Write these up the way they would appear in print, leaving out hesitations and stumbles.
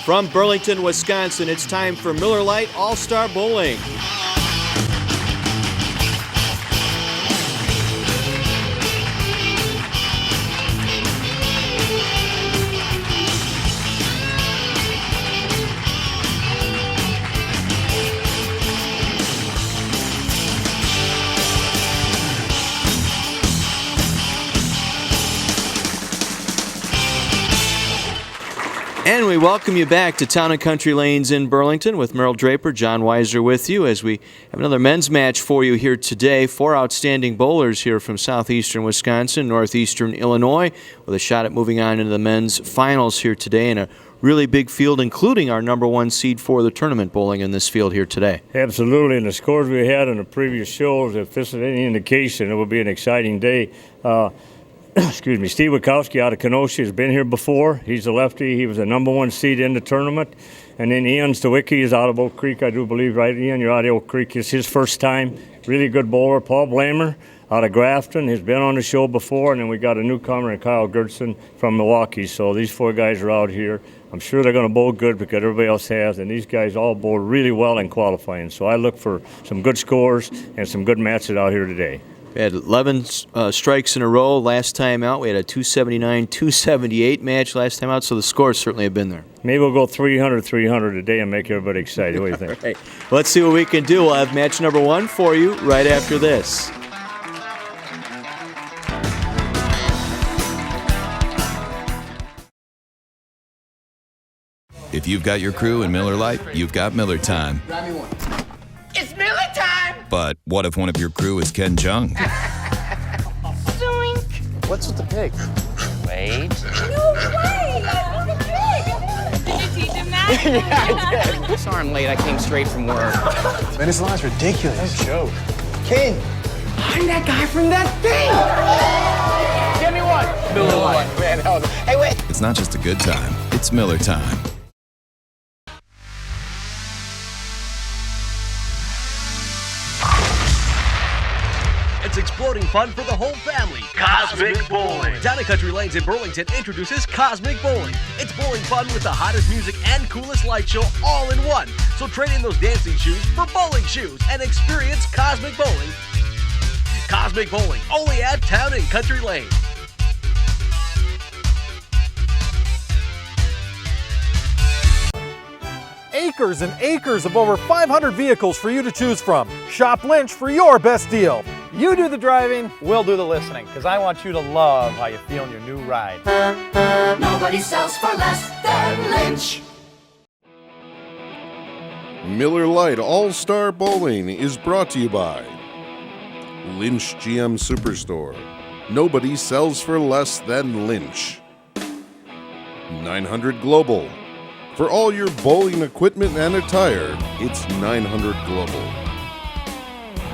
From Burlington, Wisconsin, it's time for Miller Lite All-Star Bowling. And we welcome you back to Town and Country Lanes in Burlington with Merrill Draper, John Weiser with you as we have another men's match for you here today. 4 outstanding bowlers here from southeastern Wisconsin, northeastern Illinois, with a shot at moving on into the men's finals here today in a really big field, including our number 1 seed for the tournament bowling in this field here today. Absolutely, and the scores we had in the previous shows, if this is any indication, it will be an exciting day. Excuse me, Steve Wachowski out of Kenosha has been here before. He's a lefty. He was the number 1 seed in the tournament. And then Ian Stawicki is out of Oak Creek, I do believe, right, Ian? You're out of Oak Creek. It's his first time. Really good bowler. Paul Blamer out of Grafton has been on the show before. And then we got a newcomer, Kyle Gertson from Milwaukee. So these 4 guys are out here. I'm sure they're going to bowl good because everybody else has. And these guys all bowled really well in qualifying. So I look for some good scores and some good matches out here today. We had 11 strikes in a row last time out. We had a 279-278 match last time out, so the scores certainly have been there. Maybe we'll go 300 today and make everybody excited. What do you think? Right. Let's see what we can do. We'll have match number 1 for you right after this. If you've got your crew in Miller Lite, you've got Miller time. Grab me one. It's Miller time! But what if one of your crew is Ken Jung? Zoink! What's with the pig? Wait. No way! Look at the pig! Did you teach him that? Yeah, I did. Sorry I'm late. I came straight from work. Man, this line's ridiculous. No joke. King! I'm that guy from that thing! Give me one! Miller Lite. Man, hell no. Hey, wait! It's not just a good time, it's Miller time. It's exploding fun for the whole family. Cosmic Bowling. Town and Country Lanes in Burlington introduces Cosmic Bowling. It's bowling fun with the hottest music and coolest light show all in one. So trade in those dancing shoes for bowling shoes and experience Cosmic Bowling. Cosmic Bowling, only at Town and Country Lanes. Acres and acres of over 500 vehicles for you to choose from. Shop Lynch for your best deal. You do the driving, we'll do the listening, because I want you to love how you feel in your new ride. Nobody sells for less than Lynch. Miller Lite All-Star Bowling is brought to you by Lynch GM Superstore. Nobody sells for less than Lynch. 900 Global. For all your bowling equipment and attire, it's 900 Global.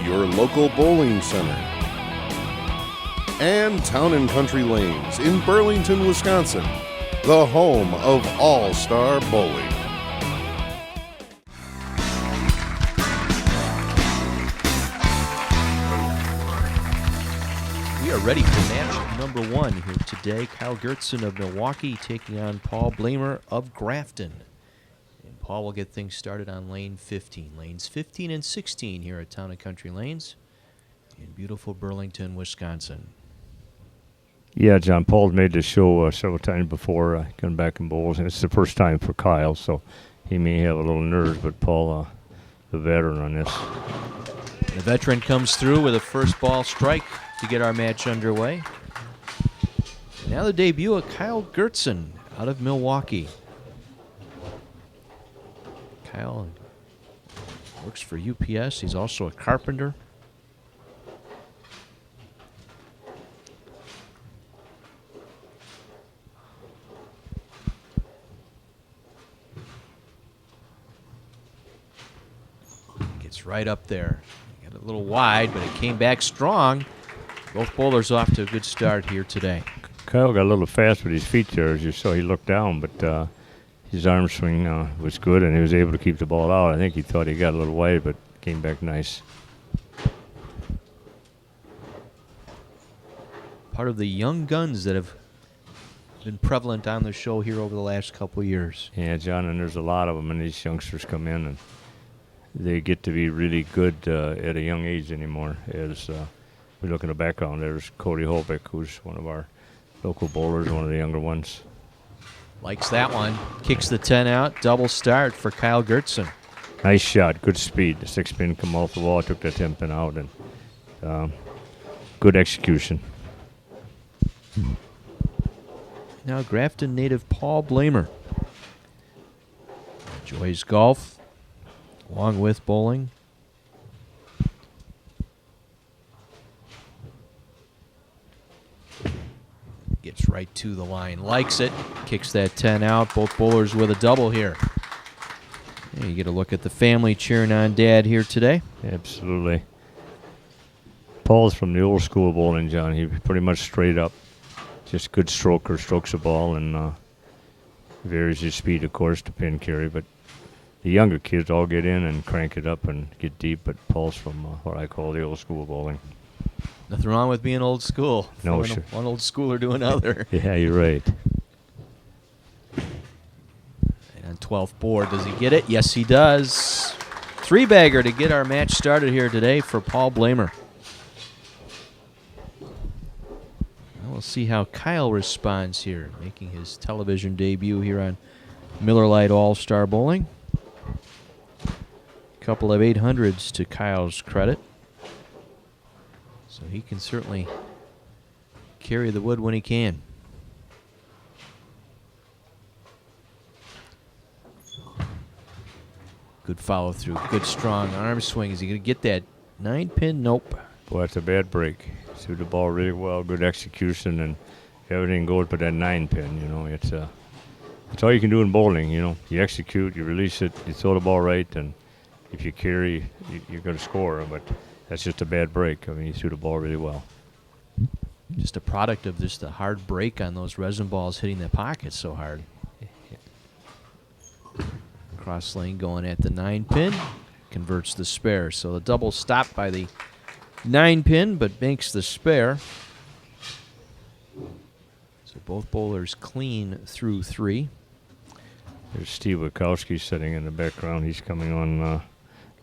Your local bowling center. And Town and Country Lanes in Burlington, Wisconsin, the home of All-Star Bowling. We are ready for match number 1 here today. Kyle Gertson of Milwaukee taking on Paul Blamer of Grafton. And Paul will get things started on lane 15. Lanes 15 and 16 here at Town and Country Lanes in beautiful Burlington, Wisconsin. Yeah, John, Paul's made this show several times before, coming back in bowls, and it's the first time for Kyle, so he may have a little nerves, but Paul, the veteran on this. The veteran comes through with a first ball strike to get our match underway. Now the debut of Kyle Gertson out of Milwaukee. Kyle works for UPS. He's also a carpenter. Gets right up there. Got a little wide, but it came back strong. Both bowlers off to a good start here today. Kyle got a little fast with his feet there, as you saw. He looked down, but his arm swing was good, and he was able to keep the ball out. I think he thought he got a little wide, but came back nice. Part of the young guns that have been prevalent on the show here over the last couple of years. Yeah, John, and there's a lot of them, and these youngsters come in and they get to be really good at a young age anymore. As we look in the background, there's Cody Holbeck, who's one of our local bowlers, one of the younger ones. Likes that one. Kicks the 10 out. Double start for Kyle Gertzen. Nice shot, good speed. The 6-pin come off the wall, took the 10-pin out, and good execution. Now Grafton native Paul Blamer enjoys golf along with bowling. Gets right to the line, likes it, kicks that 10 out. Both bowlers with a double here. Yeah, you get a look at the family cheering on Dad here today. Absolutely. Paul's from the old school bowling, John. He pretty much straight up, just good stroker, strokes the ball, and varies his speed, of course, to pin carry. But the younger kids all get in and crank it up and get deep. But Paul's from what I call the old school bowling. Nothing wrong with being old school. No, From sure. One old schooler to another. Yeah, you're right. And on 12th board, does he get it? Yes, he does. Three-bagger to get our match started here today for Paul Blamer. We'll see how Kyle responds here, making his television debut here on Miller Lite All-Star Bowling. Couple of 800s to Kyle's credit. So he can certainly carry the wood when he can. Good follow through, good strong arm swing. Is he going to get that 9-pin? Nope. Boy, that's a bad break. Threw the ball really well, good execution, and everything goes but that 9-pin. You know, it's all you can do in bowling. You know, you execute, you release it, you throw the ball right, and if you carry, you're going to score. But that's just a bad break. I mean, he threw the ball really well. Just a product of just the hard break on those resin balls hitting the pocket so hard. Cross lane going at the 9-pin, converts the spare. So the double stop by the 9-pin, but makes the spare. So both bowlers clean through 3. There's Steve Wachowski sitting in the background. He's coming on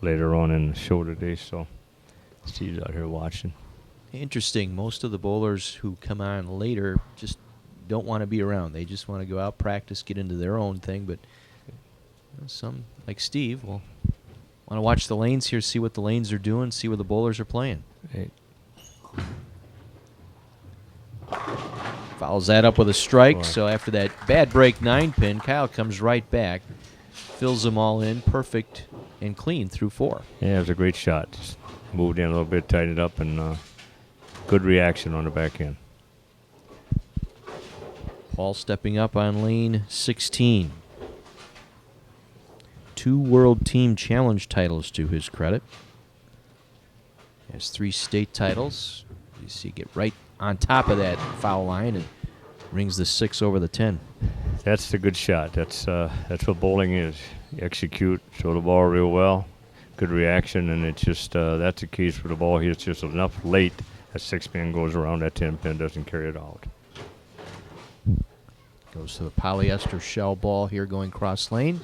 later on in the show today, so Steve's out here watching. Interesting. Most of the bowlers who come on later just don't want to be around. They just want to go out, practice, get into their own thing. But some, like Steve, will want to watch the lanes here, see what the lanes are doing, see where the bowlers are playing. Right. Fouls that up with a strike. Boy. So after that bad break 9-pin, Kyle comes right back, fills them all in, perfect and clean through 4. Yeah, it was a great shot. Just moved in a little bit, tightened up, and good reaction on the back end. Paul stepping up on lane 16. 2 World Team Challenge titles to his credit. He has 3 state titles. You see, get right on top of that foul line and rings the 6 over the 10. That's the good shot. That's what bowling is. You execute, throw the ball real well, good reaction, and it's just that's the keys for the ball. It's just enough late. That 6-pin goes around, that 10-pin doesn't carry it out. Goes to the polyester shell ball here going cross lane.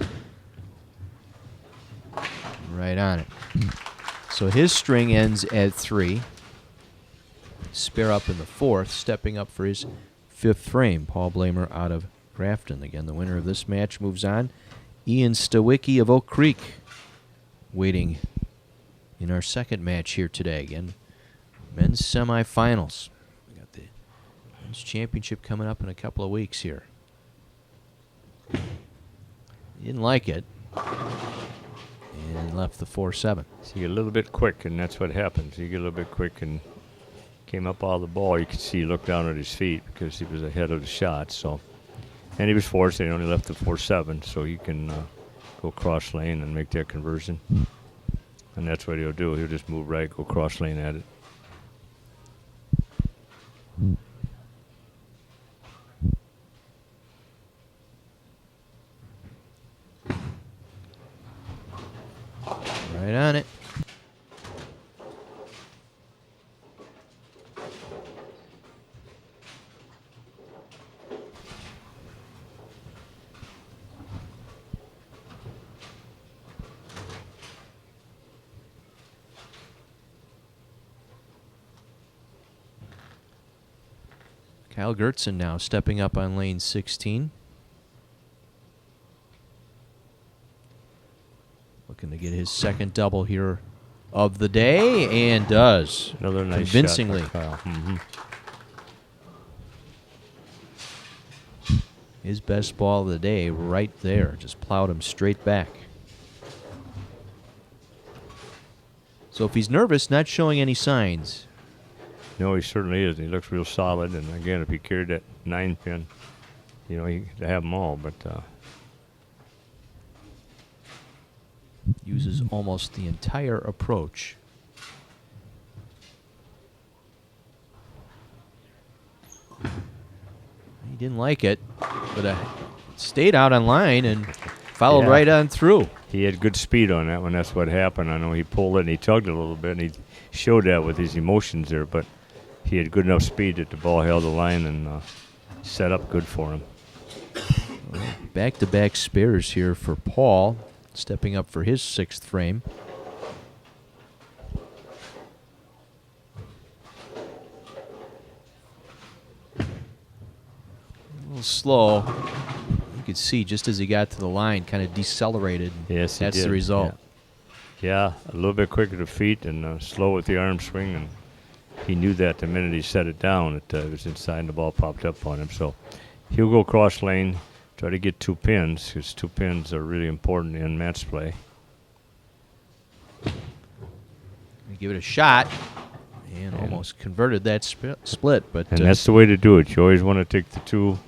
Right on it. So his string ends at 3. Spare up in the 4th, stepping up for his 5th frame. Paul Blamer out of Grafton. Again, the winner of this match moves on. Ian Stawicki of Oak Creek waiting in our second match here today. Again, men's semifinals. We got the men's championship coming up in a couple of weeks here. He didn't like it. And left the 4-7. So you get a little bit quick, and that's what happens. You get a little bit quick and came up out of the ball. You could see he looked down at his feet because he was ahead of the shot. So, and he was forced. He only left the 4-7, so he can go cross lane and make that conversion. And that's what he'll do. He'll just move right, go cross lane at it. Right on it. Kyle Gertzen now stepping up on lane 16. Looking to get his second double here of the day, and does. Another nice convincingly. shot by Kyle. Mm-hmm. His best ball of the day right there. Just plowed him straight back. So if he's nervous, not showing any signs. No, he certainly is. He looks real solid. And again, if he carried that 9-pin, you know, he could have them all. But uses almost the entire approach. He didn't like it, but stayed out on line and followed Yeah. right on through. he had good speed on that one. That's what happened. I know he pulled it and he tugged it a little bit, and he showed that with his emotions there. But he had good enough speed that the ball held the line and set up good for him. Back-to-back spares here for Paul, stepping up for his 6th frame. A little slow. You could see just as he got to the line, kind of decelerated. Yes, he that's did. the result. Yeah, a little bit quicker to feet and slow with the arm swing, and he knew that the minute he set it down, it was inside and the ball popped up on him. So he'll go cross lane, try to get 2 pins, because 2 pins are really important in match play. Give it a shot, and almost converted that split. But And that's the way to do it. You always want to take the 2.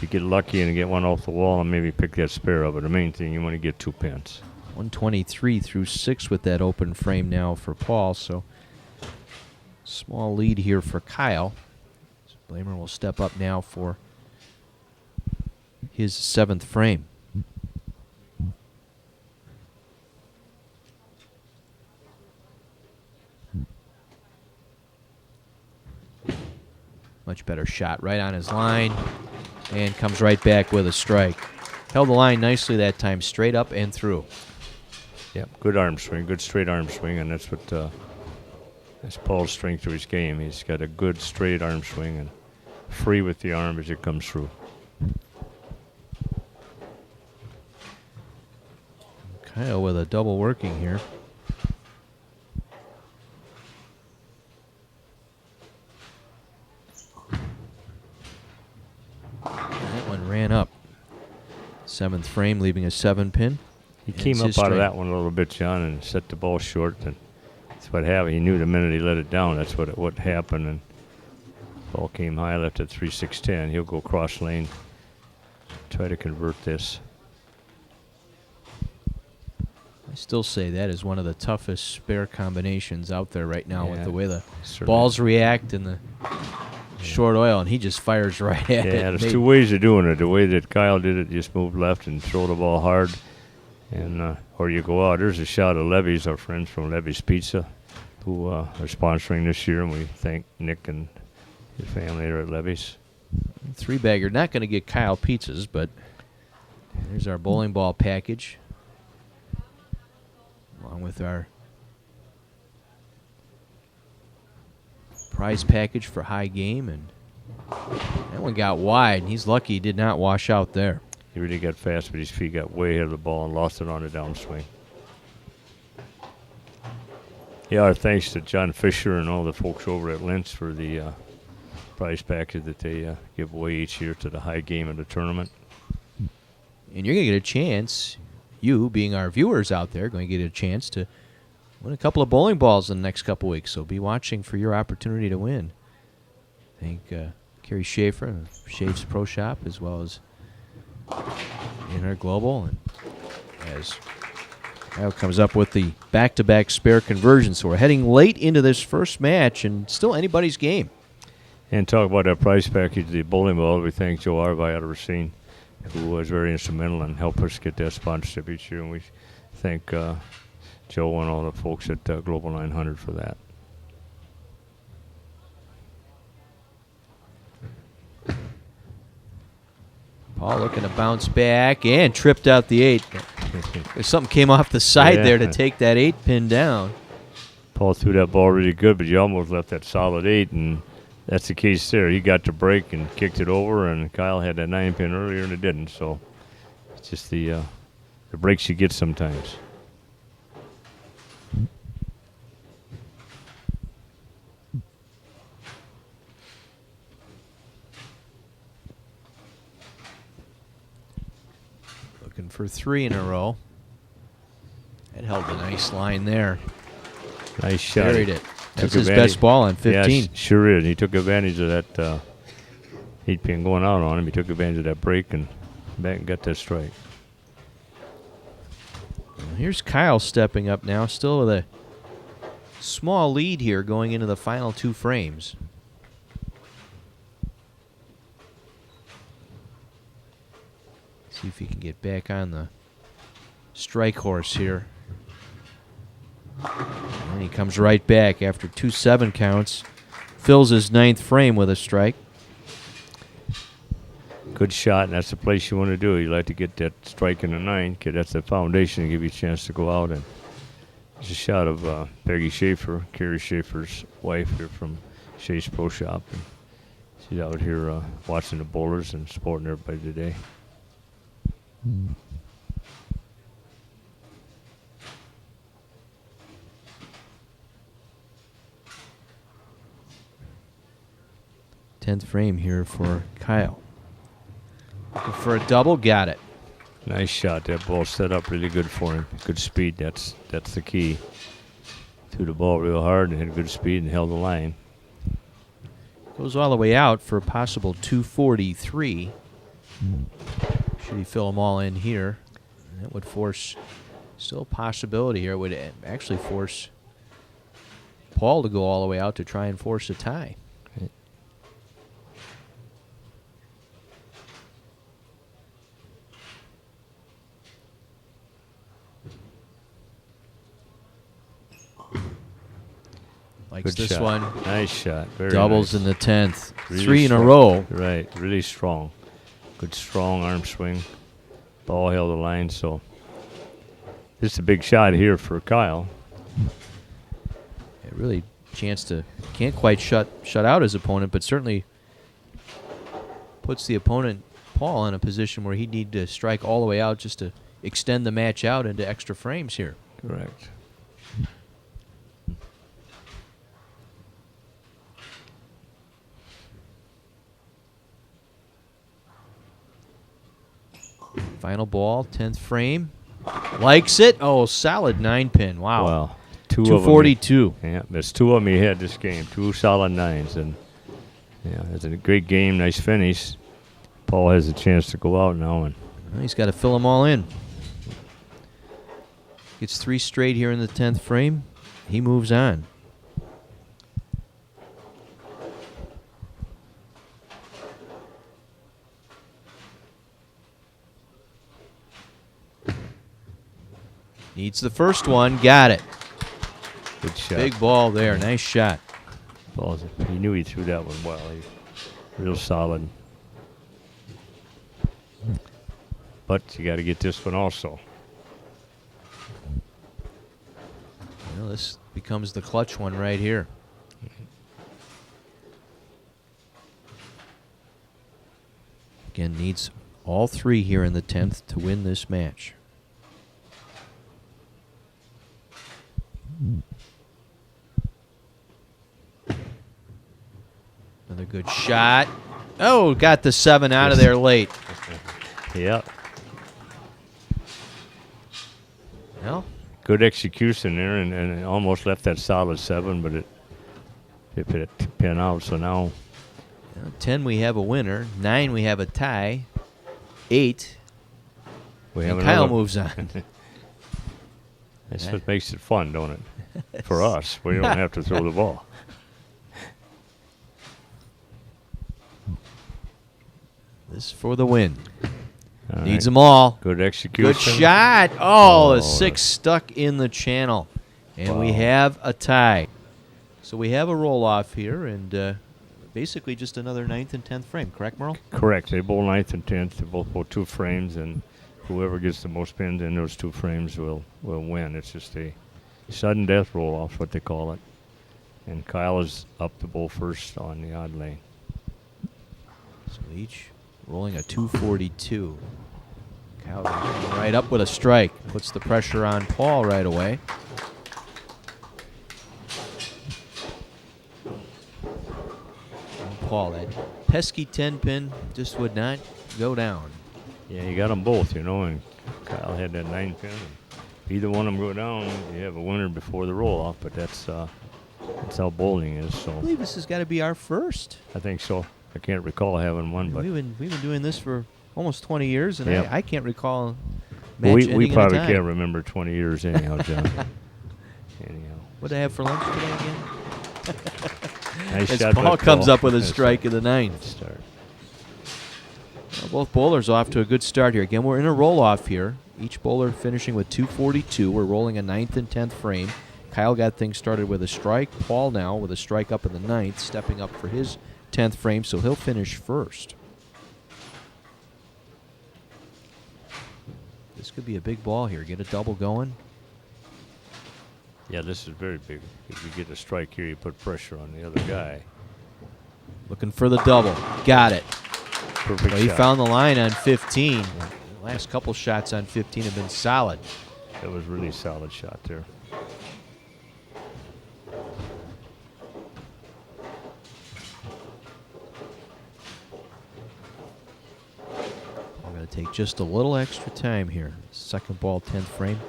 You get lucky and get one off the wall and maybe pick that spare up. But the main thing, you want to get 2 pins. 123 through 6 with that open frame now for Paul. So small lead here for Kyle. So Blamer will step up now for his 7th frame. Much better shot right on his line, and comes right back with a strike. Held the line nicely that time, straight up and through. Yep, good arm swing, good straight arm swing, and that's what that's Paul's strength to his game. He's got a good straight arm swing and free with the arm as it comes through. Kyle with a double working here. That one ran up. 7th frame, leaving a 7-pin. He came up out of that one a little bit, John, and set the ball short. And that's what happened. He knew the minute he let it down, that's what happened. And ball came high, left at 3-6-10. He'll go cross lane, try to convert this. I still say that is one of the toughest spare combinations out there right now, with the way the certainly. balls react and the short oil, and he just fires right at it. Yeah, there's 2 ways of doing it. The way that Kyle did it, just move left and throw the ball hard, and or you go out. There's a shot of Levy's, our friends from Levy's Pizza, who are sponsoring this year, and we thank Nick and his family there at Levy's. 3-bagger, not going to get Kyle pizzas, but there's our bowling ball package, along with our prize package for high game. And that one got wide, and he's lucky he did not wash out there. He really got fast, but his feet got way ahead of the ball and lost it on the downswing. Yeah, our thanks to John Fisher and all the folks over at Lynch for the prize package that they give away each year to the high game of the tournament. And you're going to get a chance, you being our viewers out there, going to get a chance to win a couple of bowling balls in the next couple weeks. So be watching for your opportunity to win. Thank Kerry Schaefer and Schaef's Pro Shop, as well as Inner Global. And as Kyle comes up with the back-to-back spare conversion. So we're heading late into this first match, and still anybody's game. And talk about that prize package, the bowling ball. We thank Joe Arvai out of Racine, who was very instrumental in helping us get that sponsorship each year. And we thank Joe and all the folks at Global 900 for that. Paul looking to bounce back and tripped out the 8. Something came off the side there to take that 8-pin down. Paul threw that ball really good, but you almost left that solid 8, and that's the case there. He got the break and kicked it over, and Kyle had that 9-pin earlier and it didn't. So it's just the breaks you get sometimes. Looking for 3 in a row. That held a nice line there. Nice shot. Buried it. That's his best ball on 15. Yeah, sure is. He took advantage of that 8-pin going out on him. He took advantage of that break and back and got that strike. Well, here's Kyle stepping up now, still with a small lead here going into the final 2 frames. See if he can get back on the strike horse here. And he comes right back after 2 7 counts. Fills his 9th frame with a strike. Good shot, and that's the place you want to do. You like to get that strike in the 9th, because that's the foundation to give you a chance to go out. And it's a shot of Peggy Schaefer, Carrie Schaefer's wife here from Shea's Pro Shop. And she's out here watching the bowlers and supporting everybody today. Tenth frame here for Kyle. Looking for a double, got it. Nice shot. That ball set up really good for him. Good speed. That's the key. Threw the ball real hard and had good speed and held the line. Goes all the way out for a possible 243. Should he fill them all in here? And that would force still a possibility here. It would actually force Paul to go all the way out to try and force a tie. Likes Good this shot. one. Nice shot. Very Doubles nice. in the 10th. Really 3 in a strong. row. Right. Really strong. Good strong arm swing. Ball held the line. So this is a big shot here for Kyle. Really chance to can't quite shut out his opponent, but certainly puts the opponent Paul in a position where he'd need to strike all the way out just to extend the match out into extra frames here. Correct. Final ball, 10th frame. Likes it. Oh, solid 9-pin. Wow. Wow. 242. Yeah, there's 2 of them he had this game. 2 solid 9s. And yeah, it's a great game. Nice finish. Paul has a chance to go out now. And Well, he's got to fill them all in. Gets 3 straight here in the 10th frame. He moves on. Needs the first one. Got it. good shot. Big ball there. Nice shot. He knew he threw that one well. Real solid. But you got to get this one also. Well, this becomes the clutch one right here. Again, needs all 3 here in the 10th to win this match. Another good shot. Oh, got the 7 out of there late. Yeah. Well, good execution there, and almost left that solid 7, but it hit a pin out. So now 10 we have a winner. 9 we have a tie. 8. we And have Kyle another. moves on. That's what makes it fun, don't it? For us, we don't have to throw the ball. This for the win. All Needs right. them all. Good execution. Good shot. Oh, Oh, the 6 stuck in the channel. And we Wow. have a tie. So we have a roll-off here, and basically just another 9th and 10th frame. Correct, Merle? Correct. They bowl 9th and 10th. They both bowl 2 frames, and whoever gets the most pins in those 2 frames will win. It's just a sudden death roll-off, what they call it. And Kyle is up to bowl first on the odd lane. So each rolling a 242. Kyle right up with a strike. Puts the pressure on Paul right away. And Paul, that pesky 10-pin just would not go down. Yeah, you got them both, and Kyle had that 9-pin. Either one of them go down, you have a winner before the roll-off, but that's how bowling is. So I believe this has got to be our first. I think so. I can't recall having one, but We've been doing this for almost 20 years, and Yep. I can't recall a match we ending probably in a tie. can't remember 20 years anyhow, John. Anyhow. What did I have for lunch today again? Nice As shot by Paul comes Paul. up with a Nice strike in the ninth. start. Well, both bowlers off to a good start here. Again, we're in a roll-off here. Each bowler finishing with 242. We're rolling a 9th and 10th frame. Kyle got things started with a strike. Paul now with a strike up in the 9th, stepping up for his 10th frame, so he'll finish first. This could be a big ball here. Get a double going. Yeah, this is very big. If you get a strike here, you put pressure on the other guy. Looking for the double. Got it. Perfect Well, he shot. found the line on 15. The last couple shots on 15 have been solid. That was really solid shot there. I'm going to take just a little extra time here. Second ball, 10th frame.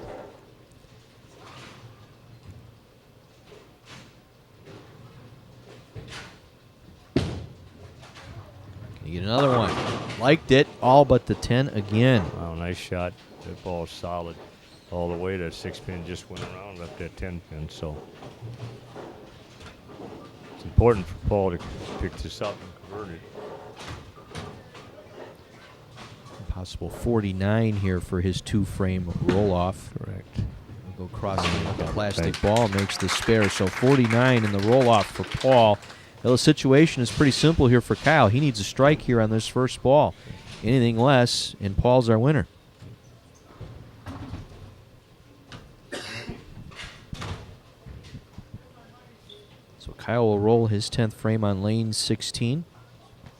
Can you get another one? Liked it, all but the 10 again. Wow, nice shot. That ball's solid all the way. That 6-pin just went around, left that 10-pin. So it's important for Paul to pick this up and convert it. Possible 49 here for his 2-frame roll-off. Correct. We'll go crossing with the plastic ball, makes the spare. So 49 in the roll-off for Paul. Well, the situation is pretty simple here for Kyle. He needs a strike here on this first ball. Anything less, and Paul's our winner. So Kyle will roll his 10th frame on lane 16.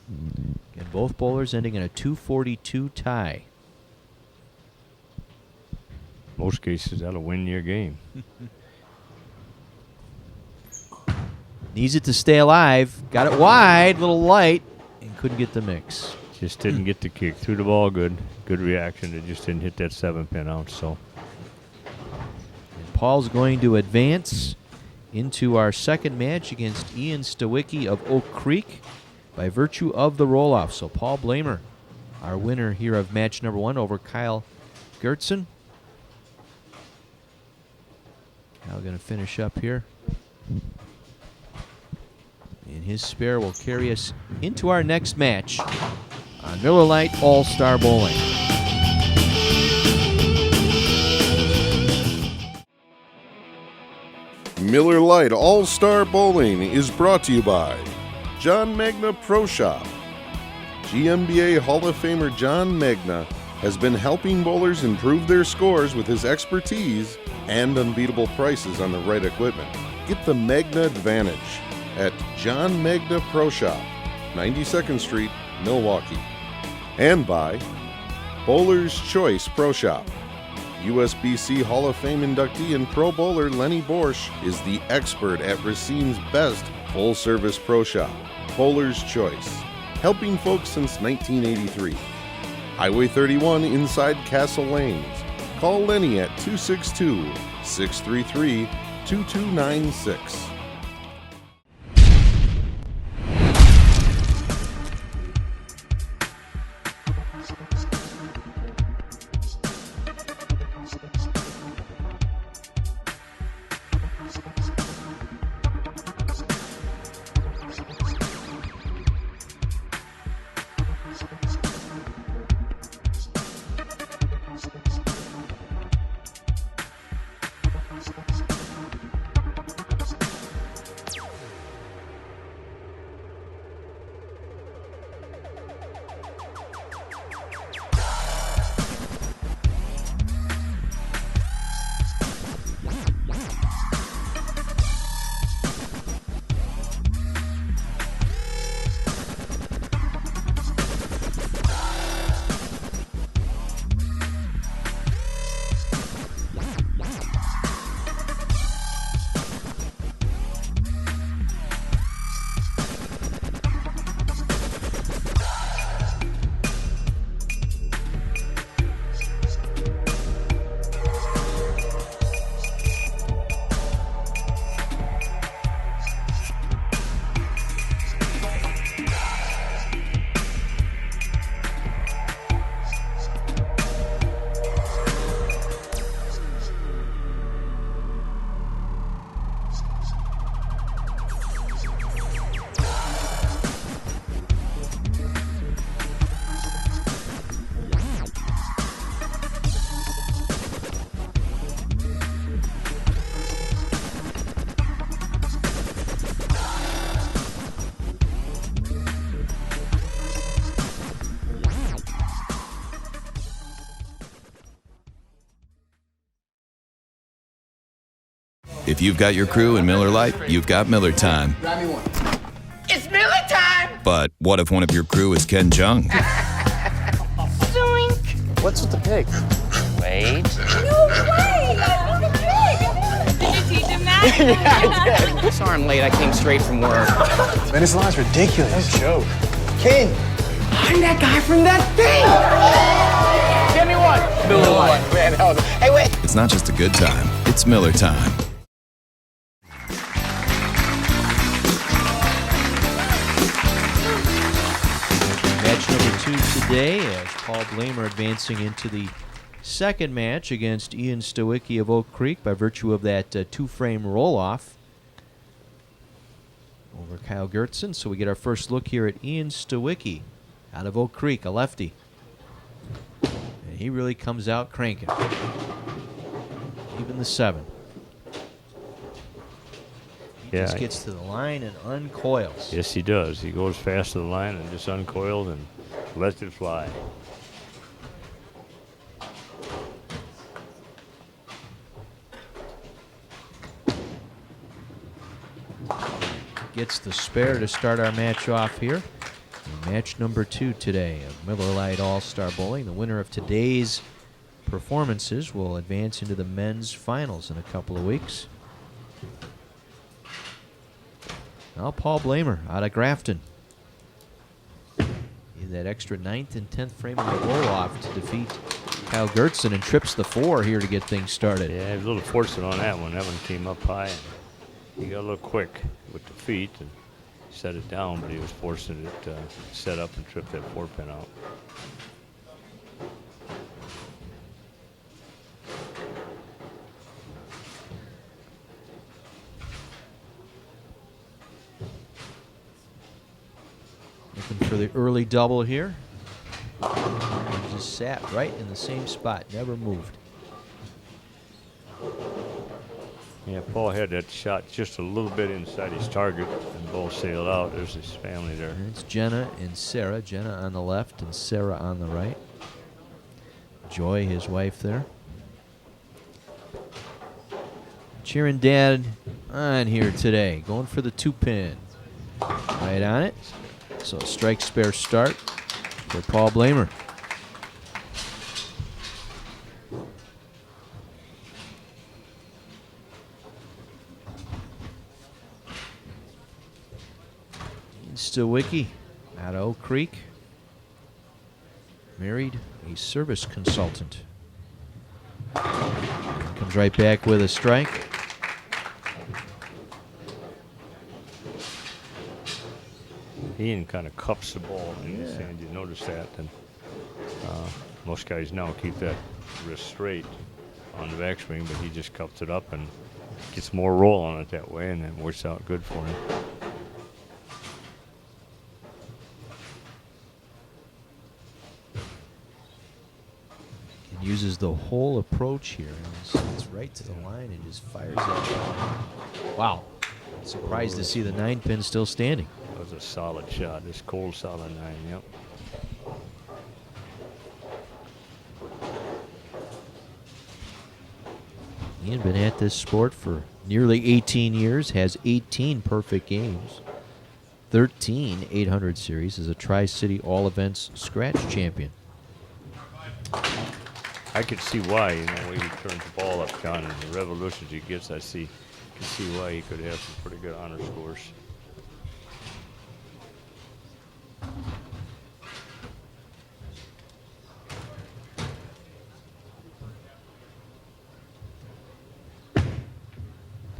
And both bowlers ending in a 242 tie. Most cases, that'll win your game. Needs it to stay alive. Got it wide, little light, and couldn't get the mix. Just didn't get the kick. Threw the ball good. Good reaction. It just didn't hit that 7-pin out. So And Paul's going to advance into our second match against Ian Stawicki of Oak Creek by virtue of the roll-off. So Paul Blamer, our winner here of match number 1 over Kyle Gertzen. Kyle going to finish up here. And his spare will carry us into our next match on Miller Lite All-Star Bowling. Miller Lite All-Star Bowling is brought to you by John Magna Pro Shop. GMBA Hall of Famer John Magna has been helping bowlers improve their scores with his expertise and unbeatable prices on the right equipment. Get the Magna Advantage at John Magna Pro Shop, 92nd Street, Milwaukee. And by Bowler's Choice Pro Shop. USBC Hall of Fame inductee and pro bowler Lenny Borsch is the expert at Racine's best full-service pro shop, Bowler's Choice, helping folks since 1983. Highway 31 inside Castle Lanes. Call Lenny at 262-633-2296. If you've got your crew in Miller Lite, you've got Miller Time. Grab me one. It's Miller time! But what if one of your crew is Ken Jung? Zoink! What's with the pig? Wait. No way! Look at the pig! Did you teach him that? Yeah, I did. Sorry I'm late. I came straight from work. Man, this line's ridiculous. No joke. Ken! I'm that guy from that thing! Give me one. Miller Lite. Man, hell, hey, wait. It's not just a good time, it's Miller Time. Match number 2 today as Paul Blamer advancing into the second match against Ian Stawicki of Oak Creek by virtue of that two-frame roll-off over Kyle Gertzen. So we get our first look here at Ian Stawicki out of Oak Creek, a lefty. And he really comes out cranking. Even the 7. He just gets to the line and uncoils. Yes, he does. He goes fast to the line and just uncoils and lets it fly. Gets the spare to start our match off here. And match number 2 today of Miller Lite All-Star Bowling. The winner of today's performances will advance into the men's finals in a couple of weeks. Now Paul Blamer out of Grafton. In that extra 9th and 10th frame of the roll-off to defeat Kyle Gertzen and trips the 4 here to get things started. Yeah, he was a little fortunate on that one. That one came up high and he got a little quick with the feet and set it down, but he was fortunate to set up and trip that 4-pin out. Looking for the early double here. He just sat right in the same spot, never moved. Yeah, Paul had that shot just a little bit inside his target and both sailed out. There's his family there. And it's Jenna and Sarah. Jenna on the left and Sarah on the right. Joy, his wife there. Cheering Dad on here today. Going for the 2-pin. Right on it. So strike spare start for Paul Blamer. Stawicki out of Oak Creek. Married, a service consultant. Comes right back with a strike. Ian kind of cups the ball in his hand. You notice that. And most guys now keep that wrist straight on the backswing, but he just cups it up and gets more roll on it that way, and it works out good for him. Uses the whole approach here. It's right to the line and just fires it. Wow. Surprised to see the 9-pin still standing. That was a solid shot. This cold solid 9, yep. Ian been at this sport for nearly 18 years, has 18 perfect games, 13 800 series, is a Tri-City All-Events scratch champion. I could see why, the way he turns the ball up, John, and the revolutions he gets, can see why he could have some pretty good honor scores.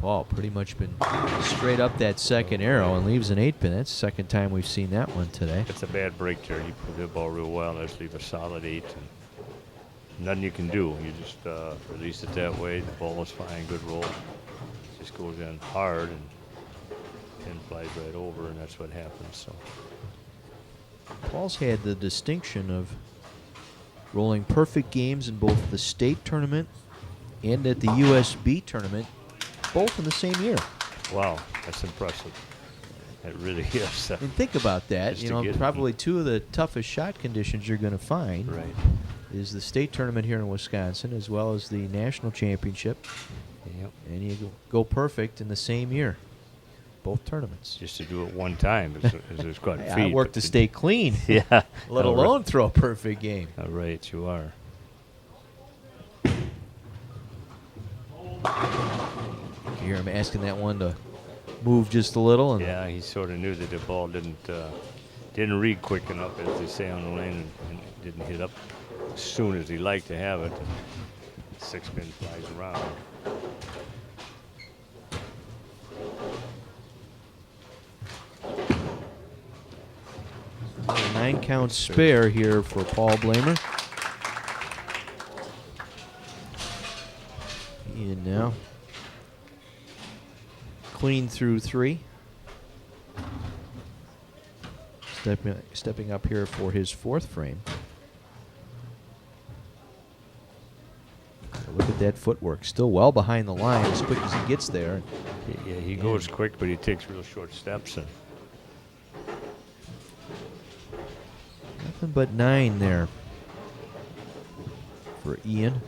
Paul pretty much been straight up that second arrow and leaves an 8-pin. That's the second time we've seen that one today. It's a bad break there. He put the ball real well. Let's leave a solid 8. And nothing you can do. You just release it that way. The ball is fine, good roll. Just goes in hard and pin flies right over, and that's what happens. So Paul's had the distinction of rolling perfect games in both the state tournament and at the USB tournament, both in the same year. Wow, that's impressive. It really is. And think about that. Just Probably two of the toughest shot conditions you're going to find right. is the state tournament here in Wisconsin, as well as the national championship Yep. And you go perfect in the same year. Both tournaments. Just to do it one time is quite a Hey, feat. I work to stay clean. Yeah. Let All alone right. throw a perfect game. All right, you are. You hear him asking that one to move just a little. And Yeah, he sort of knew that the ball didn't read quick enough, as they say on the lane, and didn't hit up as soon as he liked to have it. Six pin flies around. a 9-count spare here for Paul Blamer. Ian now clean through 3. Stepping up here for his 4th frame. Look at that footwork. Still well behind the line as quick as he gets there. Yeah, he goes quick, but he takes real short steps. And nothing but 9 there for Ian.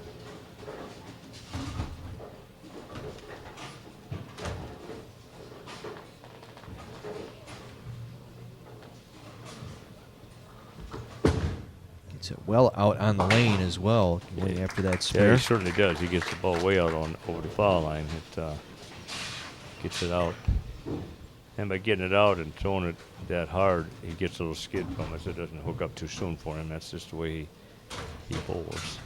Gets it well out on the lane as well, going after that yeah, spare. he certainly does. He gets the ball way out over the foul line. It gets it out. And by getting it out and throwing it that hard, he gets a little skid from it, so it doesn't hook up too soon for him. That's just the way he bowls.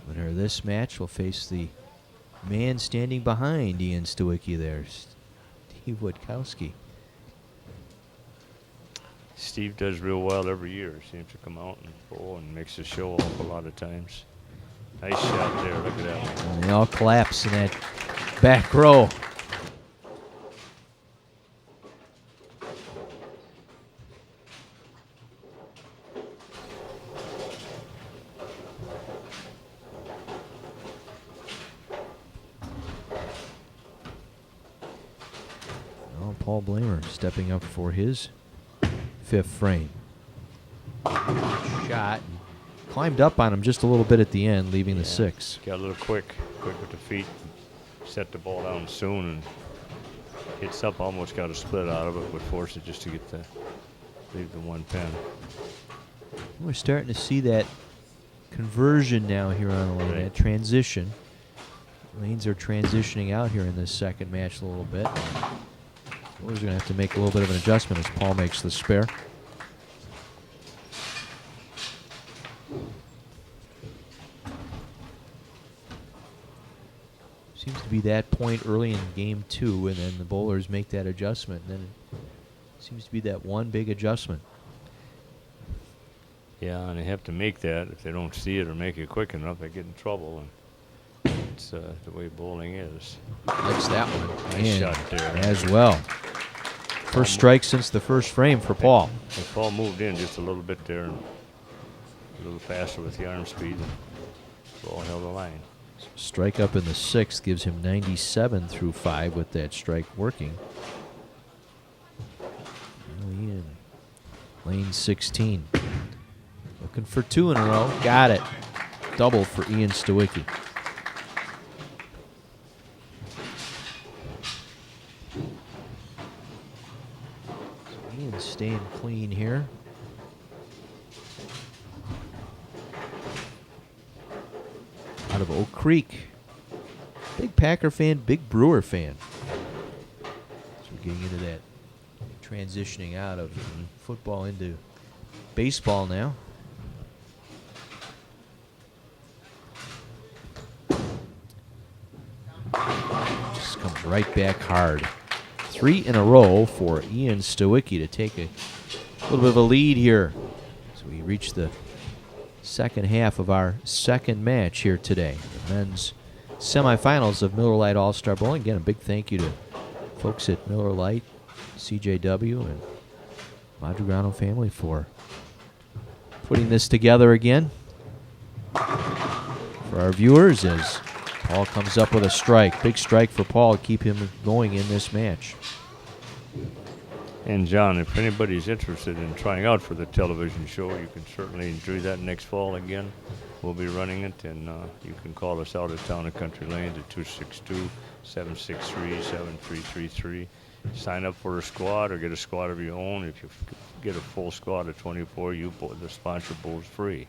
Winner of this match will face the man standing behind Ian Stawicki there, Steve Witkowski. Steve does real well every year. Seems to come out and bowl and makes the show off a lot of times. Nice shot there. Look at that one. And they all collapse in that back row. Oh, Paul Blamer stepping up for his 5th frame. Shot. Climbed up on him just a little bit at the end, leaving the 6. Got a little quick with the feet. Set the ball down soon and hits up. Almost got a split out of it, but forced it just to get leave the 1 pin. We're starting to see that conversion now here on the lane, that transition. Lanes are transitioning out here in this second match a little bit. We're going to have to make a little bit of an adjustment as Paul makes the spare. Seems to be that point early in game 2, and then the bowlers make that adjustment. And then it seems to be that one big adjustment. Yeah, and they have to make that. If they don't see it or make it quick enough, they get in trouble. And it's the way bowling is. Likes that one. Nice And shot there. as well. First strike since the first frame for Paul. And Paul moved in just a little bit there, and a little faster with the arm speed, and ball held the line. Strike up in the 6th gives him 97 through 5 with that strike working. Ian, lane 16. Looking for 2 in a row. Got it. Double for Ian Stawicki. So Ian staying clean here. Out of Oak Creek. Big Packer fan, big Brewer fan. So we're getting into that transitioning out of football into baseball now. Just comes right back hard. 3 in a row for Ian Stawicki to take a little bit of a lead here. So we reach the second half of our second match here today. The men's semifinals of Miller Lite All-Star Bowling. Again, a big thank you to folks at Miller Lite, CJW, and Madrigrano family for putting this together again for our viewers as Paul comes up with a strike. Big strike for Paul to keep him going in this match. And John, if anybody's interested in trying out for the television show, you can certainly enjoy that next fall again. We'll be running it, and you can call us out at Towne Country Lanes at 262-763-7333. Sign up for a squad or get a squad of your own. If you get a full squad of 24, the sponsor bowl's free.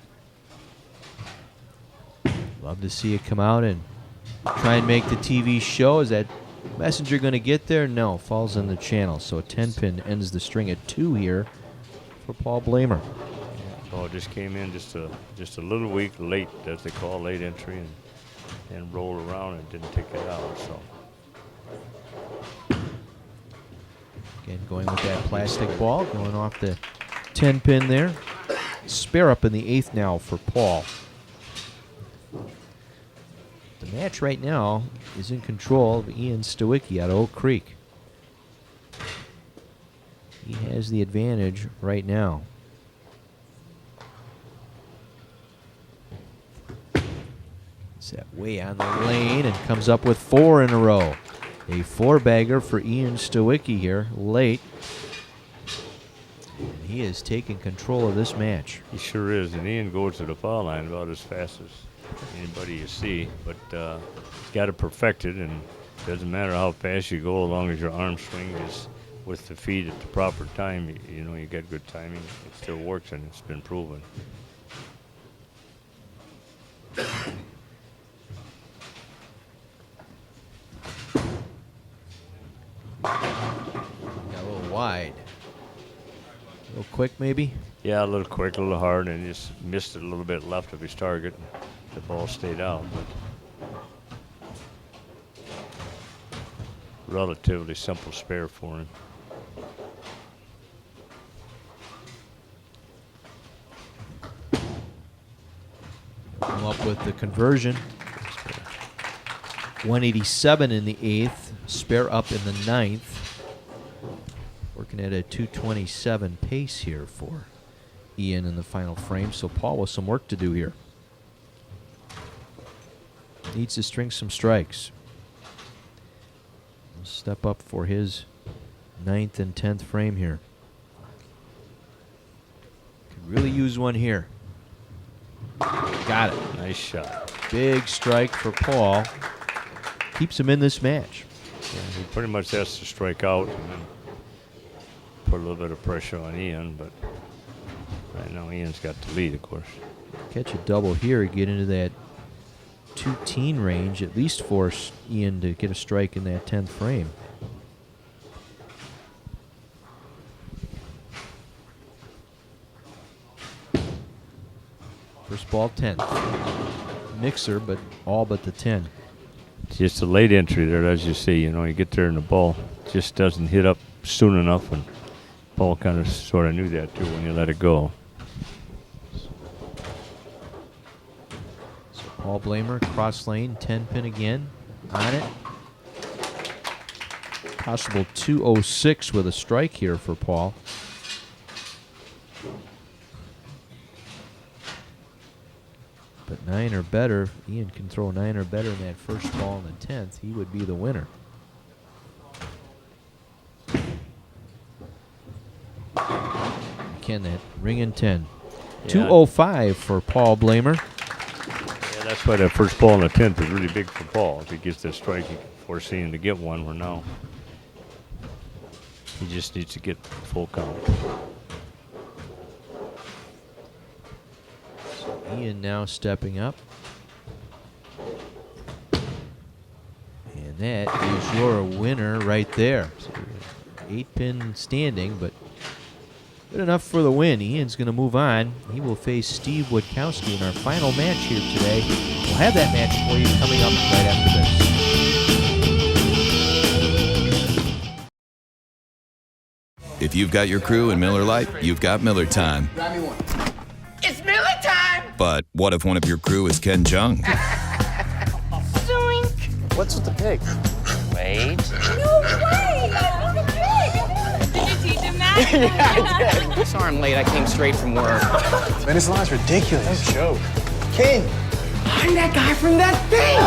Love to see it come out and try and make the TV show. Is that messenger going to get there? No, falls in the channel. So a 10-pin ends the string at 2 here for Paul Blamer. Oh, just came in just a little week late, as they call late entry, and rolled around and didn't take it out. So again, going with that plastic ball, going off the 10-pin there. Spare up in the 8th now for Paul. The match right now is in control of Ian Stawicki out of Oak Creek. He has the advantage right now. Set way on the lane and comes up with 4 in a row. A 4-bagger for Ian Stawicki here late. And he is taking control of this match. he sure is, and Ian goes to the foul line about as fast as anybody you see, but he's got it perfected, and it doesn't matter how fast you go, as long as your arm swing is with the feet at the proper time. You know, you get good timing. It still works, and it's been proven. Got a little wide. A little quick, maybe? Yeah, a little quick, a little hard, and just missed it a little bit left of his target. The ball stayed out, but relatively simple spare for him. Come up with the conversion. 187 in the 8th, spare up in the 9th. Working at a 227 pace here for Ian in the final frame. So Paul with some work to do here. Needs to string some strikes. He'll step up for his 9th and 10th frame here. Could really use one here. Got it. Nice shot. Big strike for Paul. Keeps him in this match. Yeah, he pretty much has to strike out and then put a little bit of pressure on Ian, but right now Ian's got the lead, of course. Catch a double here, get into that 2-teen range, at least force Ian to get a strike in that 10th frame. First ball, 10th. Mixer, but all but the 10. Just a late entry there, as you see. You know, you get there and the ball just doesn't hit up soon enough, and Paul kind of sort of knew that too when you let it go. So Paul Blamer, cross lane, 10-pin again, on it. Possible 206 with a strike here for Paul. But 9 or better, Ian can throw 9 or better in that first ball in the 10th. He would be the winner. Can that ring in 10. Yeah. 205 for Paul Blamer. Yeah, that's why that first ball in the 10th is really big for Paul. If he gets that strike, he can force Ian to get one. Where now he just needs to get full count. Ian now stepping up. And that is your winner right there. So 8-pin standing, but good enough for the win. Ian's going to move on. He will face Steve Witkowski in our final match here today. We'll have that match for you coming up right after this. If you've got your crew in Miller Lite, you've got Miller time. Grab me one. It's Miller time! But what if one of your crew is Ken Jung? Zoink! What's with the pig? Wait. No way! Look at pig! Did you teach him that? Yeah, I did. Sorry I'm late. I came straight from work. Man, this line's ridiculous. No joke. Ken, I'm that guy from that thing!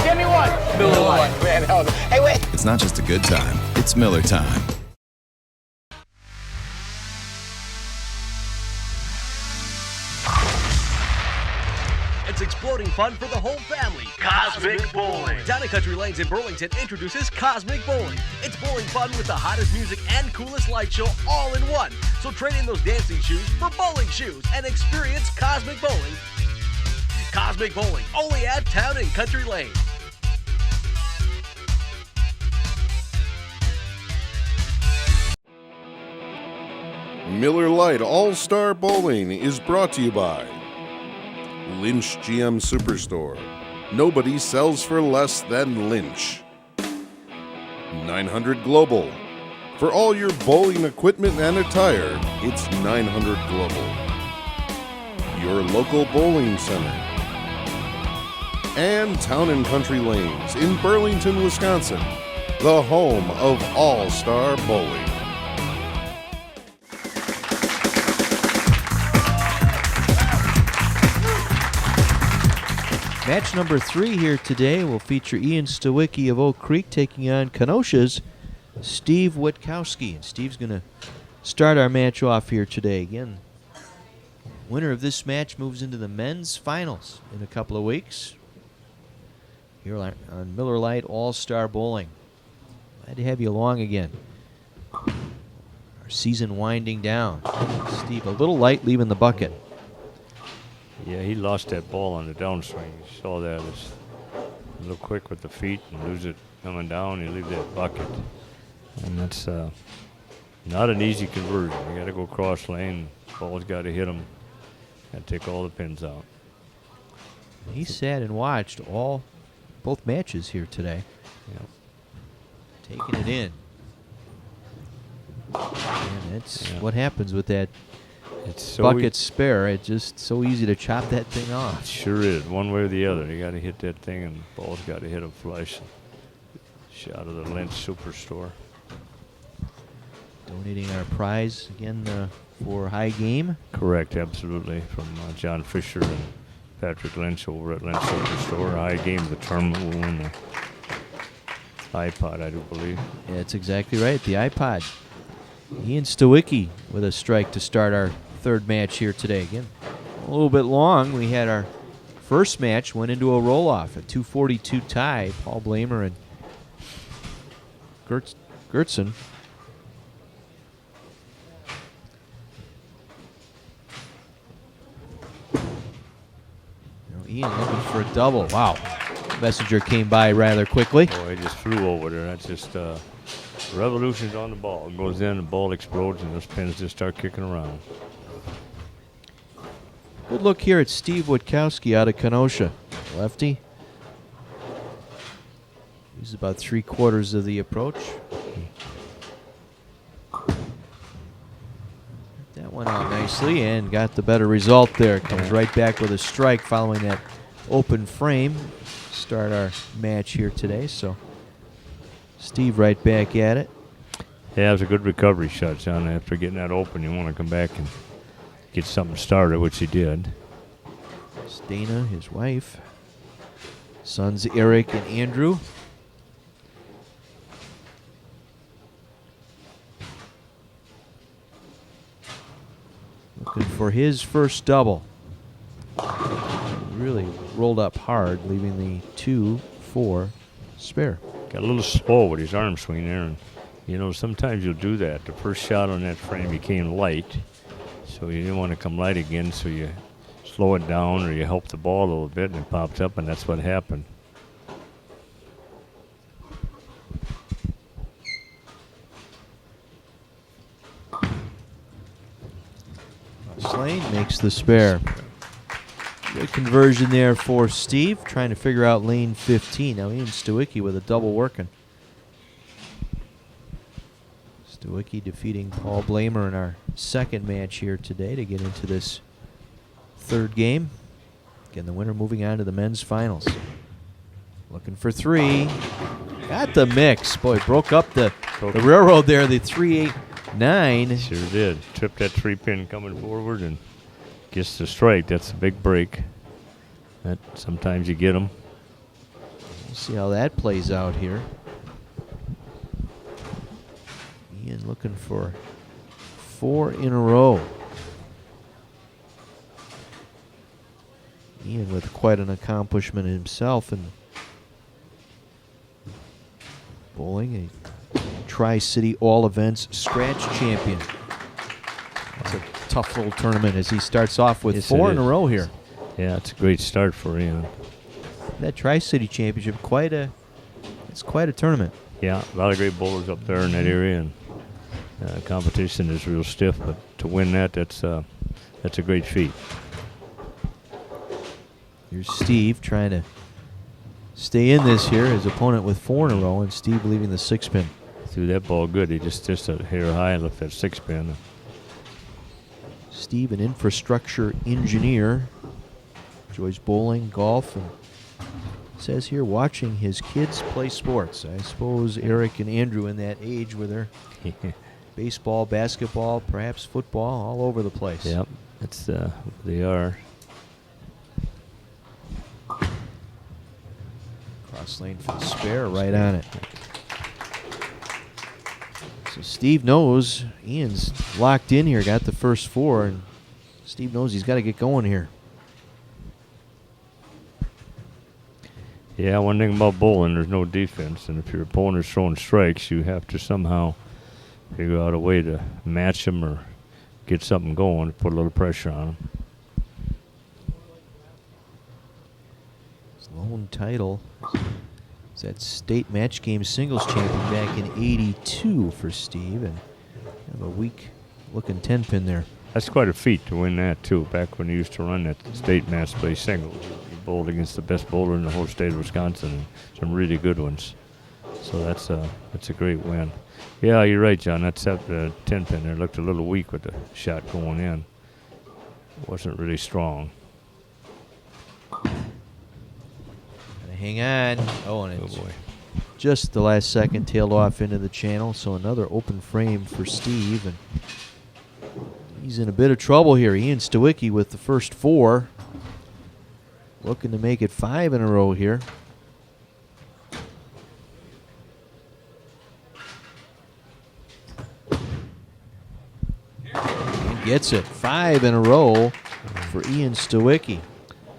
Give me one. Miller Lite. Man, hell, hey, wait. It's not just a good time, it's Miller time. exploding fun for the whole family. Cosmic Bowling. Town and Country Lanes in Burlington introduces Cosmic Bowling. It's bowling fun with the hottest music and coolest light show all in one. So trade in those dancing shoes for bowling shoes and experience Cosmic Bowling. Cosmic Bowling, only at Town and Country Lane. Miller Lite All-Star Bowling is brought to you by Lynch GM Superstore. Nobody sells for less than Lynch. 900 Global. For all your bowling equipment and attire, it's 900 Global. Your local bowling center. And Town and Country Lanes in Burlington, Wisconsin, the home of All-Star Bowling. Match number 3 here today will feature Ian Stawicki of Oak Creek taking on Kenosha's Steve Witkowski. And Steve's going to start our match off here today. Again, winner of this match moves into the men's finals in a couple of weeks here on Miller Lite All-Star Bowling. Glad to have you along again. Our season winding down. Steve a little light leaving the bucket. Yeah, he lost that ball on the downswing. You saw that. It's a little quick with the feet and lose it coming down. You leave that bucket. And that's not an easy conversion. You got to go cross lane. Ball's got to hit him. Got to take all the pins out. He sat and watched both matches here today. Yep. Taking it in. And that's what happens with that It's so bucket spare. It's just so easy to chop that thing off. It sure is, one way or the other. You got to hit that thing, and the ball's got to hit him flush. Shot of the Lynch Superstore. Donating our prize again for High Game. Correct, absolutely. From John Fisher and Patrick Lynch over at Lynch Superstore. High Game, the tournament will win the iPod, I do believe. Yeah, that's exactly right. The iPod. Ian Stawicki with a strike to start our third match here today. Again, a little bit long. We had our first match, went into a roll-off, a 242 tie. Paul Blamer and Gertson. Ian looking for a double. Wow. Messenger came by rather quickly. Boy, he just flew over there. That's just revolutions on the ball. It goes in, the ball explodes, and those pins just start kicking around. Good look here at Steve Witkowski out of Kenosha. Lefty. He's about 3/4 of the approach. That went out nicely and got the better result there. Comes right back with a strike following that open frame. Start our match here today. So Steve right back at it. Yeah, it was a good recovery shot, John. After getting that open, you want to come back and get something started, which he did. It's Dana, his wife. Sons Eric and Andrew. Looking for his first double. Really rolled up hard, leaving the 2-4 spare. Got a little slow with his arm swing there, and you know, sometimes you'll do that. The first shot on that frame became light, so you didn't want to come light again, so you slow it down or you help the ball a little bit, and it popped up, and that's what happened. Slane makes the spare. Good conversion there for Steve, trying to figure out lane 15. Now Ian Stawicki with a double working. Stawicki defeating Paul Blamer in our second match here today to get into this third game. Again, the winner moving on to the men's finals. Looking for 3. Got the mix. Boy, broke up the railroad there, the 3-8-9. Sure did. Tripped that 3-pin coming forward and gets the strike. That's a big break. That sometimes you get them. We'll see how that plays out here. Ian looking for 4 in a row. Ian with quite an accomplishment himself in bowling. A Tri-City All Events Scratch Champion. It's a tough little tournament as he starts off with 4 in a row here. Yeah, it's a great start for Ian. That Tri-City Championship, it's quite a tournament. Yeah, a lot of great bowlers up there in that area, and competition is real stiff. But to win that's a great feat. Here's Steve trying to stay in this here. His opponent with 4 in a row, and Steve leaving the 6-pin. Threw that ball good. He just a hair high and left that 6-pin. Steve, an infrastructure engineer, enjoys bowling, golf, and says here watching his kids play sports. I suppose Eric and Andrew in that age where they're baseball, basketball, perhaps football, all over the place. Yep, they are. Cross lane for the spare, right on it. So Steve knows Ian's locked in here, got the first 4, and Steve knows he's got to get going here. Yeah, one thing about bowling, there's no defense, and if your opponent's throwing strikes, you have to somehow figure out a way to match them or get something going to put a little pressure on them. His lone title is that state match game singles champion back in '82 for Steve, and kind of a weak-looking 10-pin there. That's quite a feat to win that, too. Back when he used to run that state match play singles, he bowled against the best bowler in the whole state of Wisconsin, and some really good ones. So that's a great win. Yeah, you're right, John. That 10-pin there looked a little weak with the shot going in. It wasn't really strong. Gotta hang on. Oh, and it's just the last second tailed off into the channel, so another open frame for Steve, and he's in a bit of trouble here. Ian Stawicki with the first 4. Looking to make it 5 in a row here. And gets it. 5 in a row for Ian Stawicki.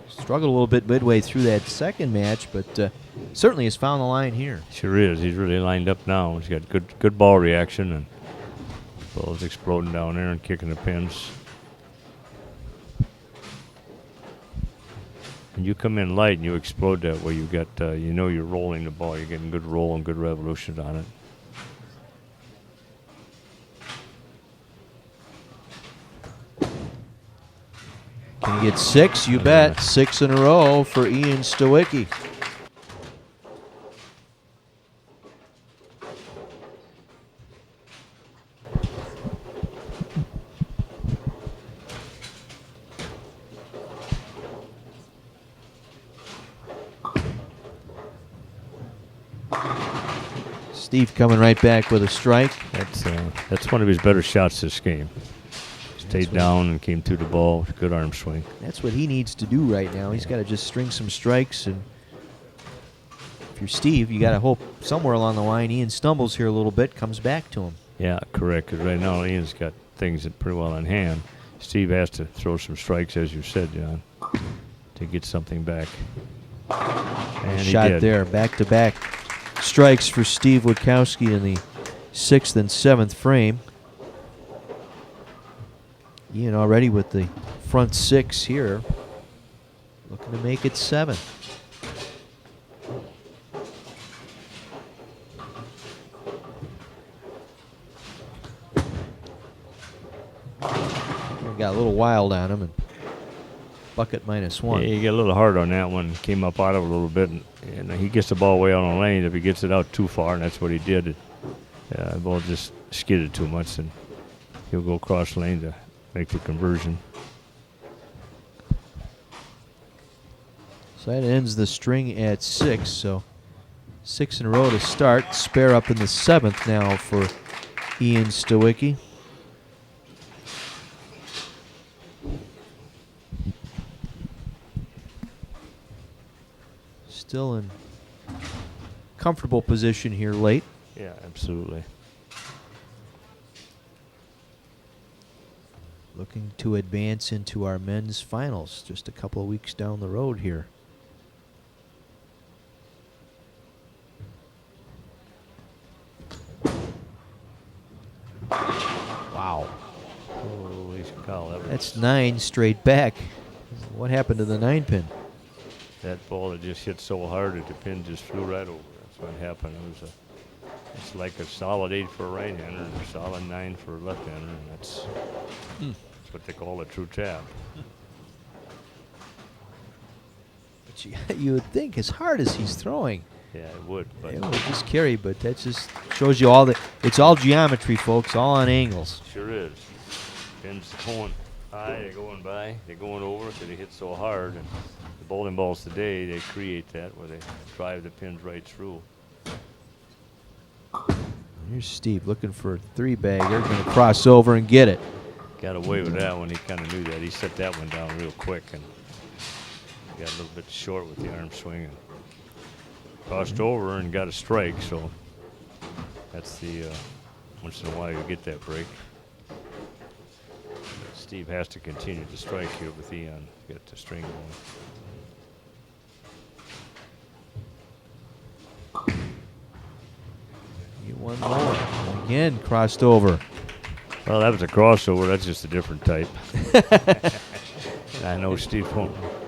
Struggled a little bit midway through that second match, but certainly has found the line here. Sure is. He's really lined up now. He's got good ball reaction, and ball's exploding down there and kicking the pins. And you come in light and you explode that way, you get you're rolling the ball. You're getting good roll and good revolution on it. Can he get 6? You bet. 6 in a row for Ian Stawicki. Steve coming right back with a strike. That's one of his better shots this game. Stayed down and came through the ball with a good arm swing. That's what he needs to do right now. He's got to just string some strikes, and if you're Steve, you got to hope somewhere along the line Ian stumbles here a little bit, comes back to him. Yeah, correct. Because right now Ian's got things pretty well in hand. Steve has to throw some strikes, as you said, John, to get something back. And shot he did. there, back-to-back strikes for Steve Witkowski in the 6th and 7th frame. Ian already with the front 6 here, looking to make it 7. Got a little wild on him, and bucket -1. Yeah, he got a little hard on that one. Came up out of it a little bit, and he gets the ball way out on the lane. If he gets it out too far, and that's what he did, the ball just skidded too much, and he'll go cross lane to make the conversion. So that ends the string at 6. So 6 in a row to start. Spare up in the 7th now for Ian Stawicki. Still in comfortable position here late. Yeah, absolutely. looking to advance into our men's finals just a couple of weeks down the road here. Wow. Holy cow, That's 9 straight back. What happened to the 9-pin? That ball that just hit so hard that the pin just flew right over. That's what happened. It's like a solid 8 for a right-hander and a solid 9 for a left-hander, and that's what they call a true tap. But you would think, as hard as he's throwing, yeah, it would. But it would just carry, but that just shows you all that. It's all geometry, folks, all on angles. Sure is. Pins going high, they're going by, they're going over because they hit so hard. And the bowling balls today, they create that where they drive the pins right through. Here's Steve looking for a 3-bagger, going to cross over and get it. Got away with that one. He kind of knew that. He set that one down real quick and got a little bit short with the arm swing and crossed over and got a strike. So that's the once in a while you get that break. Steve has to continue to strike here with Ian. Get the string going. Get one more. Again, crossed over. Well, that was a crossover. That's just a different type. I know Steve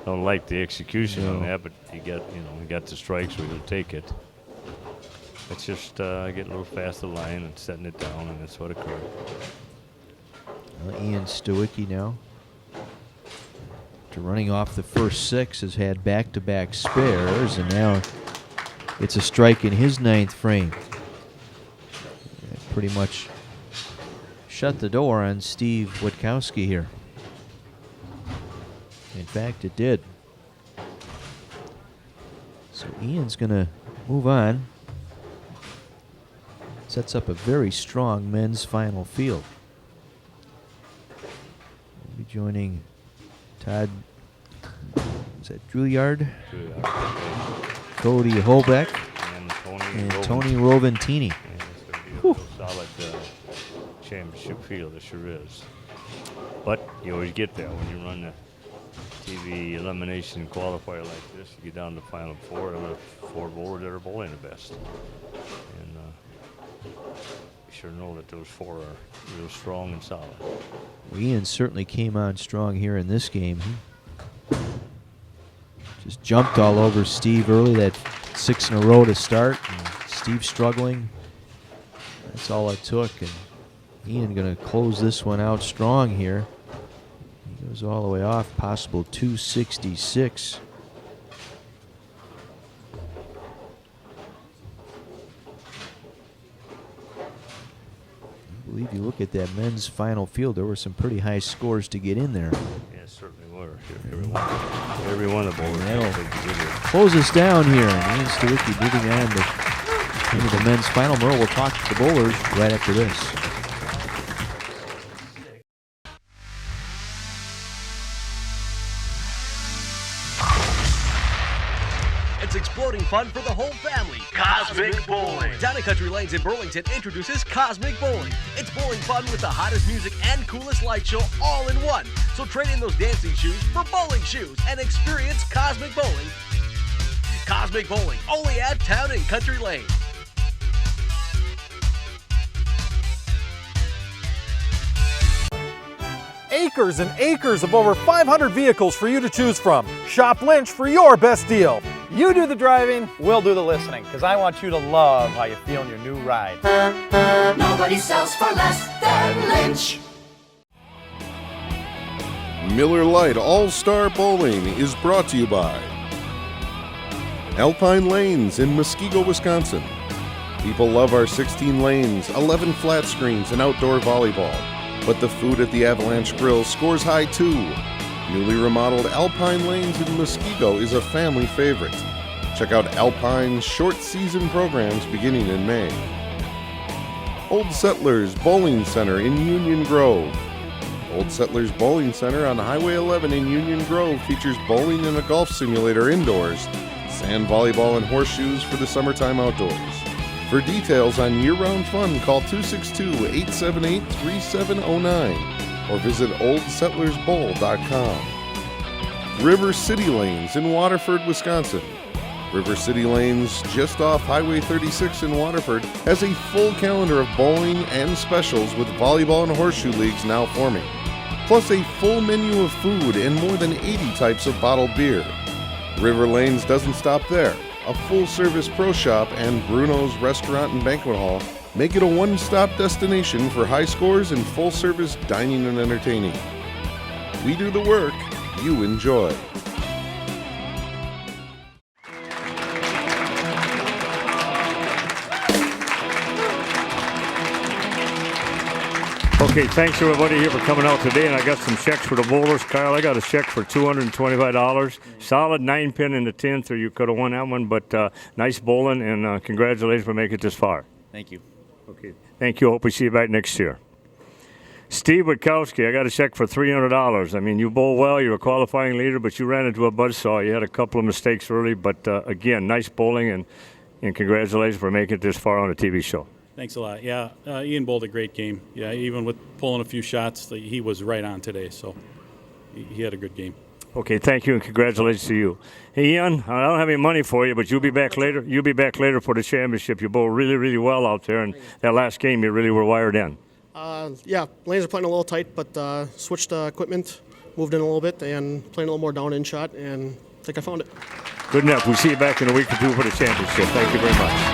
don't like the execution on that, but he got the strike, so he'll take it. It's just getting a little past the line and setting it down, and that's what occurred. Well, Ian Stewicki now, after running off the first 6, has had back-to-back spares, and now it's a strike in his 9th frame. That pretty much shut the door on Steve Witkowski here. In fact, it did. So Ian's going to move on. Sets up a very strong men's final field. We'll be joining Todd, is that Drouillard? Cody Holbeck and Tony Roventini. Yeah, it's going to be a solid championship field, it sure is. But you always get there when you run the TV elimination qualifier like this. You get down to the final 4, and the 4 bowlers that are bowling the best. And you sure know that those 4 are real strong and solid. Well, Ian certainly came on strong here in this game. He just jumped all over Steve early, that 6 in a row to start. And Steve struggling. That's all it took. And Ian going to close this one out strong here. He goes all the way off, possible 266. I believe you look at that men's final field, there were some pretty high scores to get in there. Yeah, certainly were. Every one of them. That'll close us down here. And Ian Stewicki moving on into the men's final. Merle will talk to the bowlers right after this. It's exploding fun for the whole family. Cosmic Bowling. Towne Country Lanes in Burlington introduces Cosmic Bowling. It's bowling fun with the hottest music and coolest light show all in one. So trade in those dancing shoes for bowling shoes and experience Cosmic Bowling. Cosmic Bowling, only at Towne Country Lane. Acres and acres of over 500 vehicles for you to choose from. Shop Lynch for your best deal. You do the driving, we'll do the listening, because I want you to love how you feel in your new ride. Nobody sells for less than Lynch. Miller Lite All-Star Bowling is brought to you by Alpine Lanes in Muskego, Wisconsin. People love our 16 lanes, 11 flat screens, and outdoor volleyball. But the food at the Avalanche Grill scores high too. Newly remodeled Alpine Lanes in Muskego is a family favorite. Check out Alpine's short season programs beginning in May. Old Settlers Bowling Center in Union Grove. Old Settlers Bowling Center on Highway 11 in Union Grove features bowling and a golf simulator indoors, sand volleyball and horseshoes for the summertime outdoors. For details on year-round fun, call 262-878-3709. or visit oldsettlersbowl.com. River City Lanes in Waterford, Wisconsin. River City Lanes, just off Highway 36 in Waterford, has a full calendar of bowling and specials with volleyball and horseshoe leagues now forming, plus a full menu of food and more than 80 types of bottled beer. River Lanes doesn't stop there. A full-service pro shop and Bruno's Restaurant and Banquet Hall make it a one-stop destination for high scores and full-service dining and entertaining. We do the work, you enjoy. Okay, thanks everybody here for coming out today, and I got some checks for the bowlers. Kyle, I got a check for $225. Solid 9-pin in the 10th, or you could have won that one, but nice bowling, and congratulations for making it this far. Thank you. Okay, thank you. Hope we see you back next year. Steve Witkowski, I got a check for $300. I mean, you bowl well, you're a qualifying leader, but you ran into a buzzsaw. You had a couple of mistakes early, but again, nice bowling, and congratulations for making it this far on a TV show. Thanks a lot. Yeah, Ian bowled a great game. Yeah, even with pulling a few shots, he was right on today, so he had a good game. Okay, thank you, and congratulations to you. Hey, Ian, I don't have any money for you, but you'll be back later. You'll be back later for the championship. You bowled really, really well out there, and that last game, you really were wired in. Yeah, lanes are playing a little tight, but switched equipment, moved in a little bit, and playing a little more down in shot, and I think I found it. Good enough. We'll see you back in a week or two for the championship. Thank you very much.